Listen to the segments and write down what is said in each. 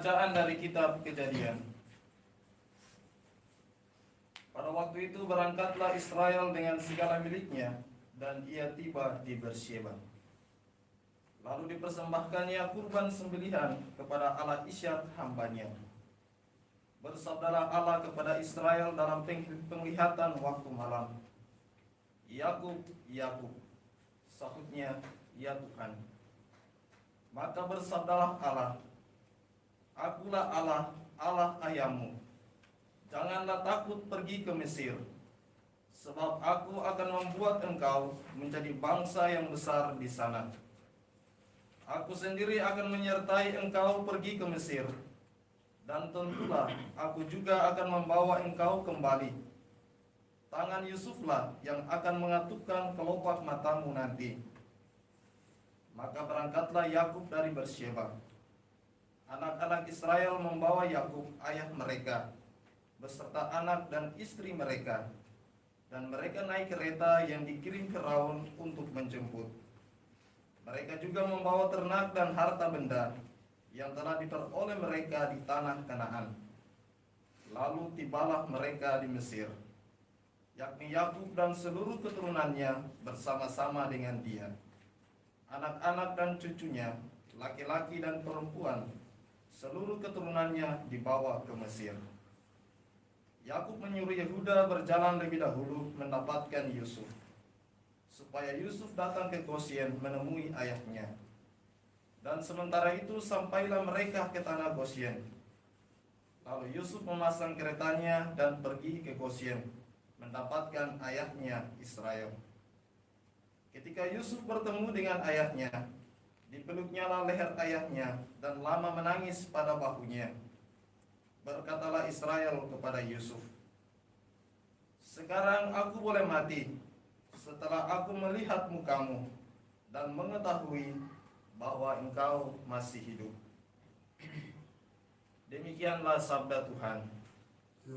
Bacaan dari kitab Kejadian. Pada waktu itu berangkatlah Israel dengan segala miliknya, dan ia tiba di Bersyeba. Lalu dipersembahkannya kurban sembelihan kepada Allah Ishak hambanya. Bersabdalah Allah kepada Israel dalam penglihatan waktu malam, Yakub, Yakub. Sahutnya, ya Tuhan. Maka bersabdalah Allah, Akulah Allah, Allah ayahmu. Janganlah takut pergi ke Mesir, sebab aku akan membuat engkau menjadi bangsa yang besar di sana. Aku sendiri akan menyertai engkau pergi ke Mesir, dan tentulah aku juga akan membawa engkau kembali. Tangan Yusuflah yang akan mengatupkan kelopak matamu nanti. Maka berangkatlah Yakub dari Bersyeba. Anak-anak Israel membawa Yakub ayah mereka, beserta anak dan istri mereka, dan mereka naik kereta yang dikirim Firaun untuk menjemput. Mereka juga membawa ternak dan harta benda yang telah diperoleh mereka di tanah Kanaan. Lalu tibalah mereka di Mesir, yakni Yakub dan seluruh keturunannya bersama-sama dengan dia, anak-anak dan cucunya, laki-laki dan perempuan, seluruh keturunannya dibawa ke Mesir. Yakub menyuruh Yehuda berjalan lebih dahulu mendapatkan Yusuf, supaya Yusuf datang ke Gosyen menemui ayahnya. Dan sementara itu sampailah mereka ke tanah Gosyen. Lalu Yusuf memasang keretanya dan pergi ke Gosyen mendapatkan ayahnya Israel. Ketika Yusuf bertemu dengan ayahnya, dipeluknyalah leher ayahnya dan lama menangis pada bahunya. Berkatalah Israel kepada Yusuf, Sekarang aku boleh mati setelah aku melihat mukamu dan mengetahui bahwa engkau masih hidup. Demikianlah sabda Tuhan.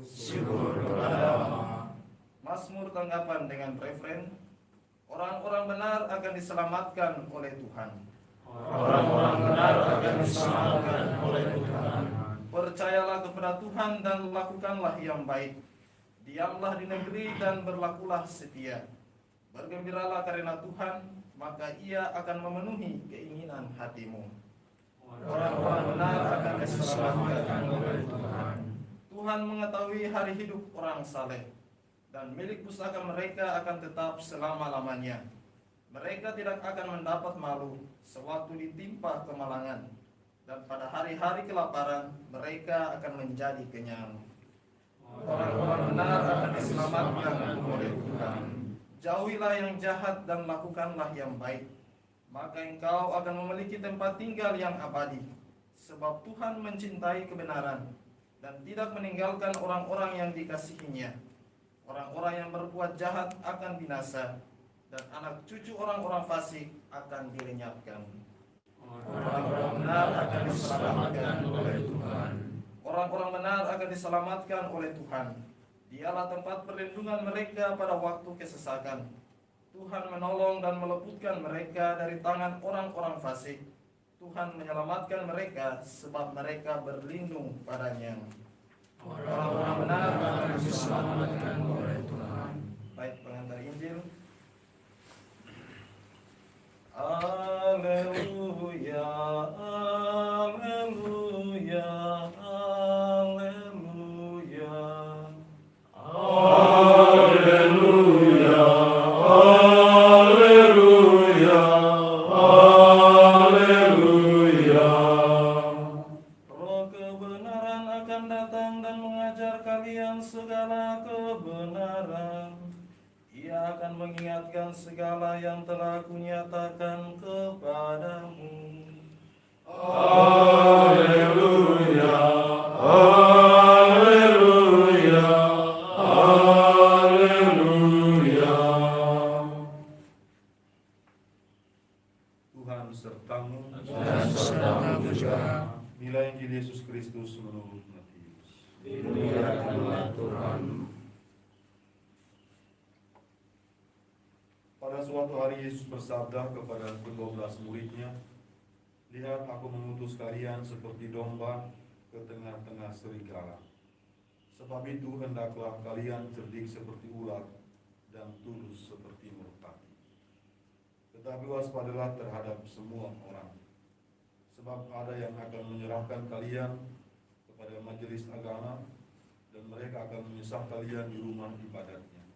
Syukur kepada Allah. Mazmur tanggapan dengan referen, orang-orang benar akan diselamatkan oleh Tuhan. Orang-orang benar akan diselamatkan oleh Tuhan. Percayalah kepada Tuhan dan lakukanlah yang baik. Diamlah di negeri dan berlakulah setia. Bergembiralah karena Tuhan, maka ia akan memenuhi keinginan hatimu. Orang-orang benar akan diselamatkan oleh Tuhan. Tuhan mengetahui hari hidup orang saleh, dan milik pusaka mereka akan tetap selama-lamanya. Mereka tidak akan mendapat malu sewaktu ditimpa kemalangan, dan pada hari-hari kelaparan mereka akan menjadi kenyang. Orang-orang benar akan diselamatkan oleh Tuhan. Jauhilah yang jahat dan lakukanlah yang baik, maka engkau akan memiliki tempat tinggal yang abadi. Sebab Tuhan mencintai kebenaran dan tidak meninggalkan orang-orang yang dikasihinya. Orang-orang yang berbuat jahat akan binasa, dan anak cucu orang-orang fasik akan dilenyapkan. Orang-orang benar akan diselamatkan oleh Tuhan. Orang-orang benar akan diselamatkan oleh Tuhan. Dialah tempat perlindungan mereka pada waktu kesesakan. Tuhan menolong dan meleputkan mereka dari tangan orang-orang fasik. Tuhan menyelamatkan mereka sebab mereka berlindung padanya. Orang-orang benar akan diselamatkan oleh Tuhan. Baik, pengantar Injil. Haleluya, haleluya, haleluya. Haleluya, haleluya, haleluya. Roh kebenaran akan datang dan mengajar kalian segala kebenaran. Ia akan mengingatkan segala yang telah kunyatakan kepadamu. Haleluya, haleluya, haleluya. Tuhan sertamu Dan sertamu juga. Nilai Injil Yesus Kristus menurut Matius. Dimuliakanlah Tuhan. Pada suatu hari Yesus bersabda kepada ke-12 muridnya, Lihat, aku mengutus kalian seperti domba ke tengah-tengah serigala. Sebab itu hendaklah kalian cerdik seperti ular dan tulus seperti merpati. Tetapi waspadalah terhadap semua orang, sebab ada yang akan menyerahkan kalian kepada majelis agama, dan mereka akan menyesah kalian di rumah ibadatnya.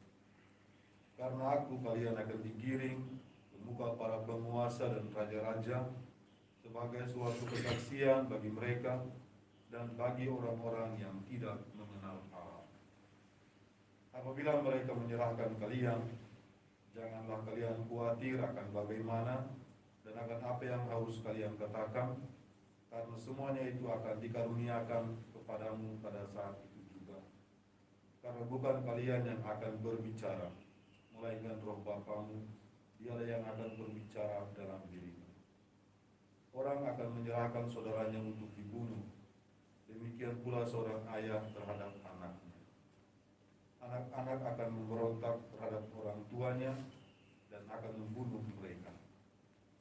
Karena aku kalian akan digiring ke muka para penguasa dan raja-raja sebagai suatu kesaksian bagi mereka dan bagi orang-orang yang tidak mengenal Allah. Apabila mereka menyerahkan kalian, janganlah kalian khawatir akan bagaimana dan akan apa yang harus kalian katakan, karena semuanya itu akan dikaruniakan kepadamu pada saat itu juga. Karena bukan kalian yang akan berbicara, melainkan Roh Bapamu, Dialah yang akan berbicara dalam dirimu. Orang akan menyerahkan saudaranya untuk dibunuh, demikian pula seorang ayah terhadap anaknya. Anak-anak akan memberontak terhadap orang tuanya dan akan membunuh mereka.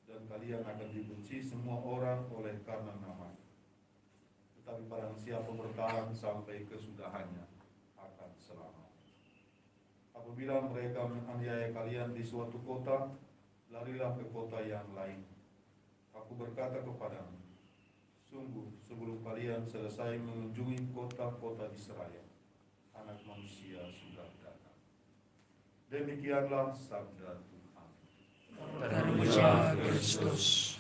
Dan kalian akan dibenci semua orang oleh karena nama. Tetapi barang siapa bertahan sampai kesudahannya akan selamat. Apabila mereka menganiaya kalian di suatu kota, larilah ke kota yang lain. Aku berkata kepadamu, sungguh sebelum kalian selesai mengunjungi kota-kota Israel, Anak Manusia sudah datang. Demikianlah sabda Tuhan. Terpujilah Kristus.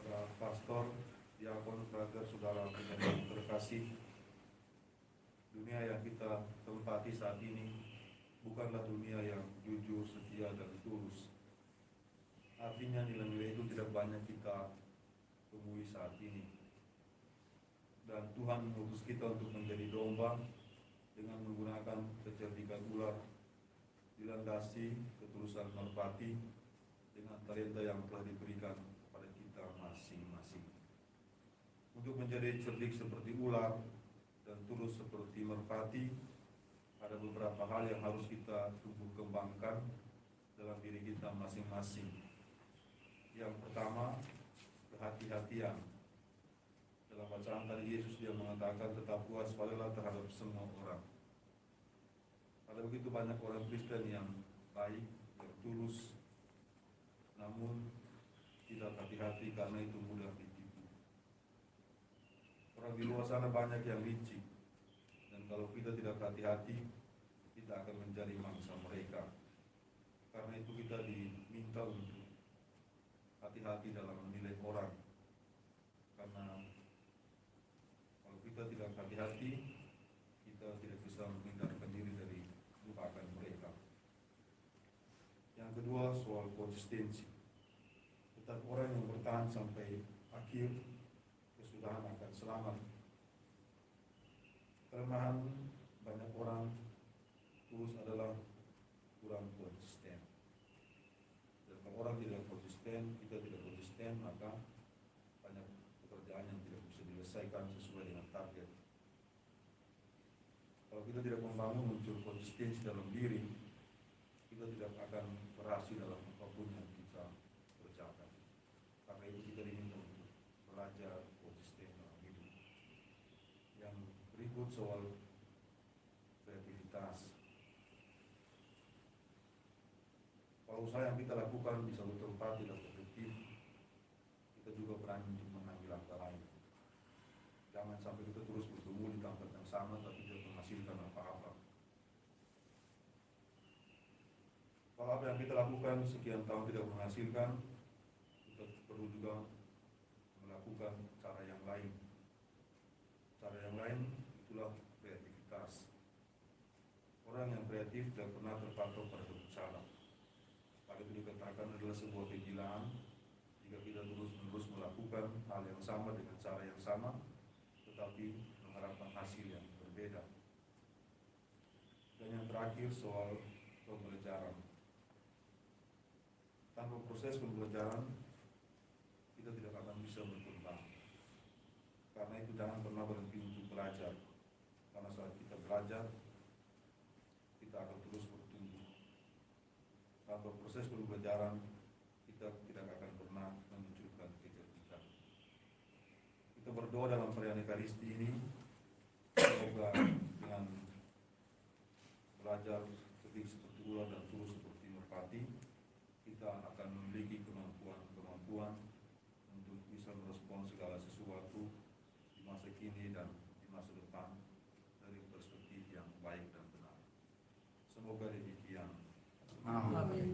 Para pastor, diakon, brother, saudara yang terkasih, dunia yang kita tempati saat ini bukanlah dunia yang jujur, setia, dan tulus. Artinya nilai-nilai itu tidak banyak kita temui saat ini. Dan Tuhan mengutus kita untuk menjadi domba dengan menggunakan kecerdikan ular, dilandasi ketulusan merpati dengan talenta yang telah diberikan kepada kita masing-masing. Untuk menjadi cerdik seperti ular dan tulus seperti merpati, ada beberapa hal yang harus kita tumbuh kembangkan dalam diri kita masing-masing. Yang pertama, kehati-hatian. Dalam bacaan tadi Yesus dia mengatakan tetap waspadalah terhadap semua orang. Ada begitu banyak orang Kristen yang baik, yang tulus, namun tidak hati-hati karena itu mudah ditipu. Orang di luar sana banyak yang licik, dan kalau kita tidak hati-hati, kita akan menjadi mangsa mereka. Karena itu kita diminta untuk hati-hati dalam menilai orang. Karena kalau kita tidak hati-hati, kita tidak bisa menghindarkan diri dari jebakan mereka. Yang kedua, soal konsistensi. Tetap orang yang bertahan sampai akhir kesudahan akan selamat. Kelemahan banyak orang tulus adalah kurang konsisten. Dan kalau orang tidak konsisten, kita tidak konsisten, maka banyak pekerjaan yang tidak bisa diselesaikan sesuai dengan target. Kalau kita tidak membangun muncul konsistensi dalam diri, kita tidak akan berhasil dalam apapun yang kita kerjakan. Karena itu kita diminta untuk belajar konsisten dalam hidup. Yang berikut soal kreativitas. Kalau usaha yang kita lakukan di suatu tempat tidak efektif, kita juga berani untuk mengambil langkah lain. Jangan sampai kita terus bertemu di tempat yang sama tapi tidak menghasilkan apa-apa. Kalau apa yang kita lakukan sekian tahun tidak menghasilkan, kita perlu juga melakukan cara yang lain. Cara yang lain itulah kreativitas. Orang yang kreatif tidak pernah terpatok pada keputusan. Pada itu dikatakan adalah sebuah kegilaan jika kita terus-menerus melakukan hal yang sama dengan cara yang sama, tetapi mengharapkan hasil yang berbeda. Dan yang terakhir soal pembelajaran. Tanpa proses pembelajaran, kita tidak akan bisa berkembang. Karena itu jangan pernah berhenti untuk belajar. Karena saat kita belajar, kita akan terus bertumbuh. Tanpa proses pembelajaran, kita tidak akan pernah berdoa dalam perayaan Ekaristi ini, semoga dengan belajar cerdik seperti ular dan tulus seperti merpati, kita akan memiliki kemampuan untuk bisa merespon segala sesuatu di masa kini dan di masa depan dari perspektif yang baik dan benar. Semoga demikian. Amin.